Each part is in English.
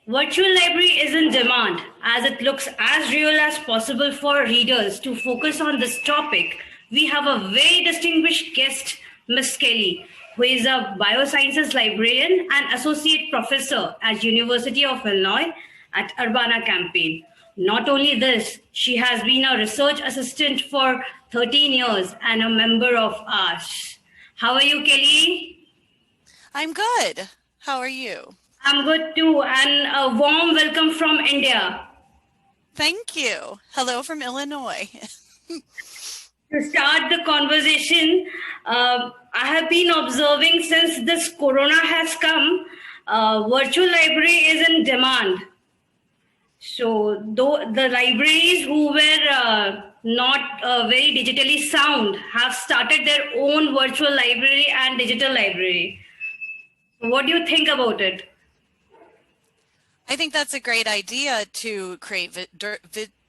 Virtual library is in demand as it looks as real as possible for readers. To focus on this topic, we have a very distinguished guest, Miss Kelly, who is a biosciences librarian and associate professor at University of Illinois at Urbana-Champaign. Not only this, she has been a research assistant for 13 years and a member of ours. How are you, Kelly? I'm good. How are you? I'm good too, and a warm welcome from India. Thank you. Hello from Illinois. To start the conversation, I have been observing since this corona has come, virtual library is in demand. So, though the libraries who were not very digitally sound have started their own virtual library and digital library. What do you think about it? I think that's a great idea to create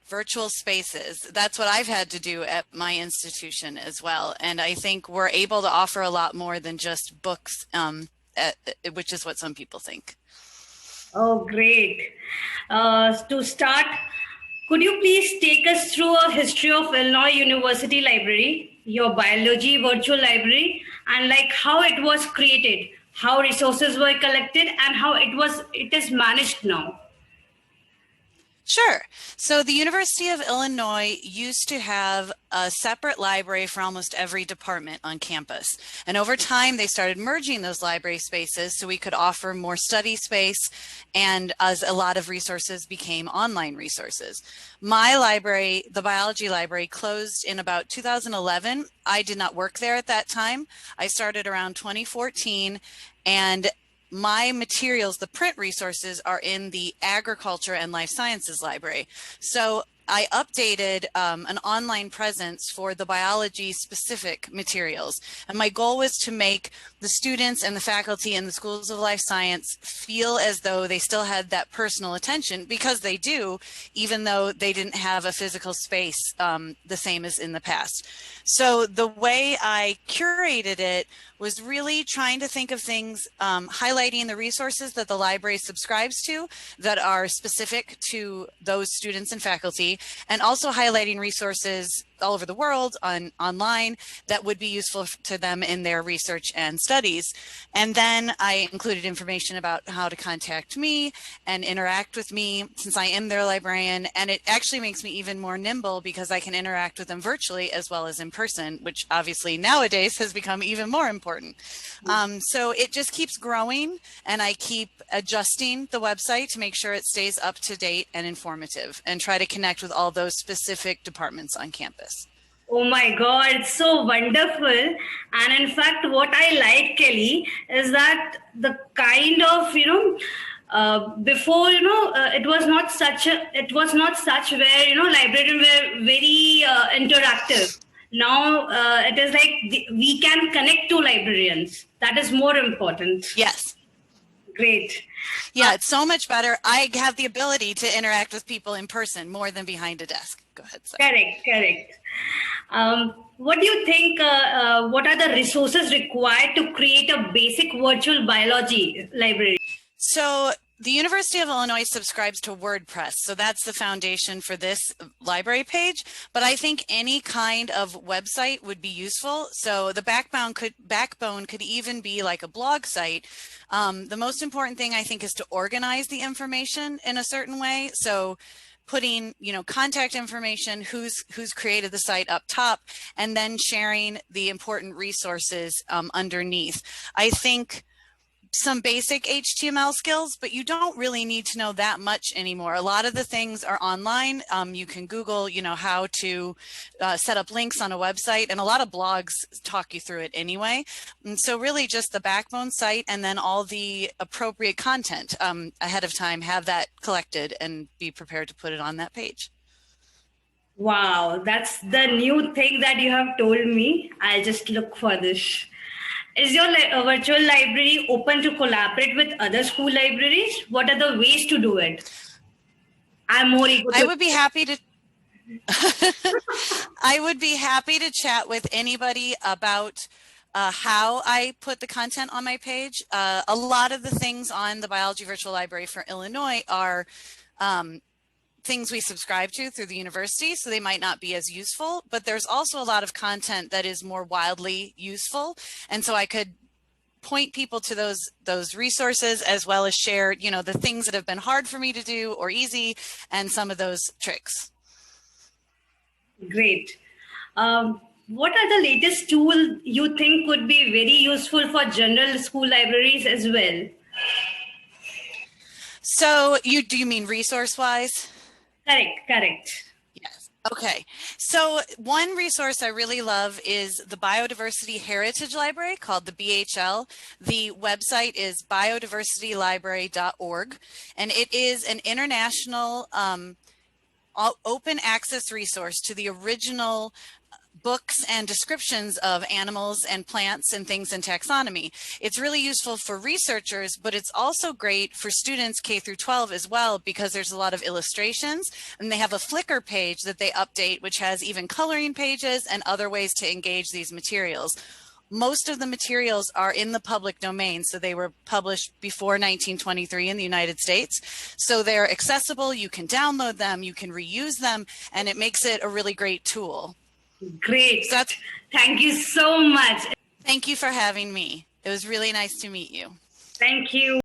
virtual spaces. That's what I've had to do at my institution as well. And I think we're able to offer a lot more than just books, which is what some people think. Oh, great. To start, could you please take us through a history of Illinois University Library, your biology virtual library, and like how it was created, how resources were collected, and how it is managed now? Sure. So the University of Illinois used to have a separate library for almost every department on campus. And over time, they started merging those library spaces so we could offer more study space, and as a lot of resources became online resources. My library, the biology library, closed in about 2011. I did not work there at that time. I started around 2014, and my materials, the print resources, are in the agriculture and life sciences library. So I updated an online presence for the biology specific materials. And my goal was to make the students and the faculty in the schools of life science feel as though they still had that personal attention, because they do, even though they didn't have a physical space the same as in the past. So the way I curated it was really trying to think of things, highlighting the resources that the library subscribes to that are specific to those students and faculty, and also highlighting resources all over the world online that would be useful to them in their research and studies. And then I included information about how to contact me and interact with me, since I am their librarian. And it actually makes me even more nimble because I can interact with them virtually as well as in person, which obviously nowadays has become even more important. So it just keeps growing, and I keep adjusting the website to make sure it stays up to date and informative, and try to connect with all those specific departments on campus. Oh my God, it's so wonderful. And in fact, what I like, Kelly, is that the kind of, before, it was not such where, librarians were very interactive. Now it is like we can connect to librarians. That is more important. Yes. Great. Yeah, it's so much better. I have the ability to interact with people in person more than behind a desk. Go ahead. Sorry. Correct. What do you think, what are the resources required to create a basic virtual biology library? So the University of Illinois subscribes to WordPress, so that's the foundation for this library page. But I think any kind of website would be useful. So the backbone could even be like a blog site. The most important thing, I think, is to organize the information in a certain way. So putting, contact information, who's created the site up top, and then sharing the important resources underneath. I think some basic HTML skills, but you don't really need to know that much anymore. A lot of the things are online. You can Google, how to set up links on a website, and a lot of blogs talk you through it anyway. And so really just the backbone site, and then all the appropriate content ahead of time, have that collected and be prepared to put it on that page. Wow, that's the new thing that you have told me. I'll just look for this. Is your virtual library open to collaborate with other school libraries? What are the ways to do it? I'm more eager to— I would be happy to I would be happy to chat with anybody about how I put the content on my page. A lot of the things on the Biology Virtual Library for Illinois are things we subscribe to through the university, so they might not be as useful, but there's also a lot of content that is more wildly useful. And so I could point people to those resources, as well as share, you know, the things that have been hard for me to do or easy, and some of those tricks. Great. What are the latest tools you think would be very useful for general school libraries as well? So do you mean resource-wise? Correct. Yes. Okay. So one resource I really love is the Biodiversity Heritage Library, called the BHL. The website is biodiversitylibrary.org, and it is an international open access resource to the original books and descriptions of animals and plants and things in taxonomy. It's really useful for researchers, but it's also great for students K through 12 as well, because there's a lot of illustrations, and they have a Flickr page that they update, which has even coloring pages and other ways to engage these materials. Most of the materials are in the public domain, so they were published before 1923 in the United States. So they're accessible, you can download them, you can reuse them, and it makes it a really great tool. Great. Thank you so much. Thank you for having me. It was really nice to meet you. Thank you.